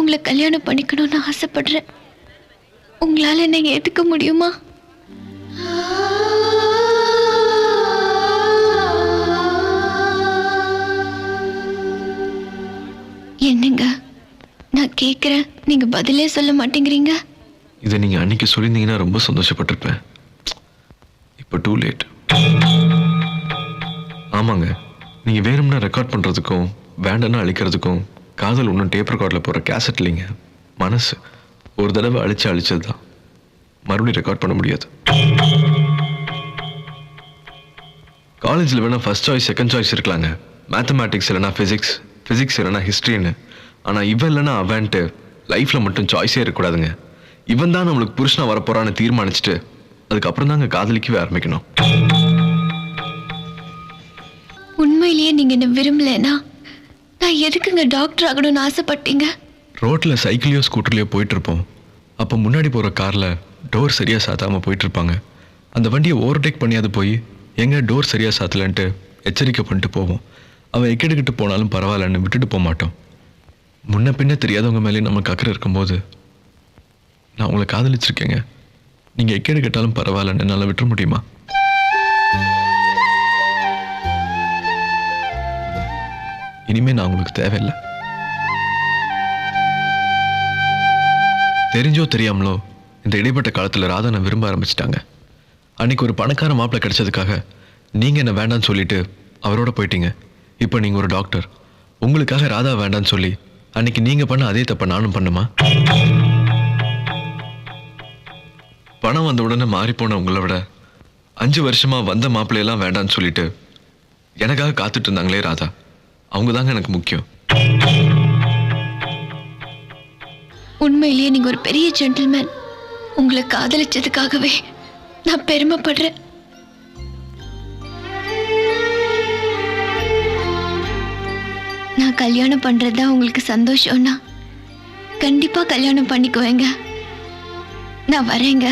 உங்களை கல்யாணம் பண்ணிக்கணும்னு ஆசைப்படுறேன். உங்களால என்னை ஏத்துக்க முடியுமா? என்னங்க நான் கேக்குறேன், நீங்க பதிலே சொல்ல மாட்டேங்கிறீங்க. இதை நீங்க அன்னைக்கு சொல்லியிருந்தீங்கன்னா ரொம்ப சந்தோஷப்பட்டிருப்பேன். இப்போ டூ லேட். ஆமாங்க, நீங்க வேணும்னா ரெக்கார்ட் பண்றதுக்கும் வேண்டாம்னா அழிக்கிறதுக்கும் காதல் ஒன்றும் டேப் ரெக்கார்டில் போகிற கேசட் இல்லைங்க, மனசு. ஒரு தடவை அழிச்சது தான், மறுபடியும் ரெக்கார்ட் பண்ண முடியாது. காலேஜில் வேணால் ஃபர்ஸ்ட் சாய்ஸ் செகண்ட் சாய்ஸ் இருக்கலாங்க, மேத்தமேட்டிக்ஸ் இல்லைனா ஃபிசிக்ஸ், ஃபிசிக்ஸ் இல்லைனா ஹிஸ்ட்ரின்னு. ஆனால் இவன் இல்லைனா அவன்ட்டு லைஃப்பில் மட்டும் சாய்ஸே இருக்கக்கூடாதுங்க. இவன் தான் நம்மளுக்கு புருஷனாக வரப்போறான்னு தீர்மானிச்சுட்டு அதுக்கப்புறம் தாங்க காதலிக்கவே ஆரம்பிக்கணும். உண்மையிலேயே நீங்க என்ன விரும்பலனா நான் எதுக்குங்க டாக்டர் ஆகணும்னு ஆசைப்பட்டீங்க? ரோட்டில் சைக்கிளையோ ஸ்கூட்டர்லையோ போயிட்டு இருப்போம். அப்போ முன்னாடி போகிற காரில் டோர் சரியாக சாத்தாமல் போயிட்டு இருப்பாங்க. அந்த வண்டியை ஓவர்டேக் பண்ணியாது போய் எங்கே டோர் சரியாக சாத்தலன்ட்டு எச்சரிக்கை பண்ணிட்டு போவோம். அவன் எக்கெடுக்கிட்டு போனாலும் பரவாயில்லன்னு விட்டுட்டு போக மாட்டோம். முன்ன பின்ன தெரியாதவங்க மேலே நமக்கு அக்கறை இருக்கும்போது நான் உங்களை காதலிச்சிருக்கேங்க, நீங்கள் எக்கேடு கேட்டாலும் பரவாயில்லன்னு என்னால் விட்டுற முடியுமா? இனிமே நான் உங்களுக்கு தேவையில்லை. தெரிஞ்சோ தெரியாமலோ இந்த இடைப்பட்ட காலத்தில் ராதா நான் விரும்ப ஆரம்பிச்சிட்டாங்க. அன்னைக்கு ஒரு பணக்கார மாப்பிள்ளை கிடைச்சதுக்காக நீங்கள் என்ன வேண்டான்னு சொல்லிட்டு அவரோட போயிட்டீங்க. இப்போ நீங்கள் ஒரு டாக்டர், உங்களுக்காக ராதா வேண்டான்னு சொல்லி அன்னைக்கு நீங்கள் பண்ண அதே தப்ப நானும் பண்ணுமா? பணம் வந்த உடனே மாறிப்போன உங்களை விட 5 வருஷமா வந்த மாப்பிள்ளையெல்லாம் வேண்டான்னு சொல்லிட்டு எனக்காக காத்துட்டு இருந்தாங்களே ராதா, அவங்க தாங்க எனக்கு முக்கியம். உண்மையிலேயே நீங்க ஒரு பெரிய ஜென்டில்மேன். உங்களை காதலிச்சதுக்காகவே நான் பெருமைப்படுறேன். நான் கல்யாணம் பண்றதுதான் உங்களுக்கு சந்தோஷம்னா கண்டிப்பா கல்யாணம் பண்ணிக்குவேங்க. நான் வரேங்க.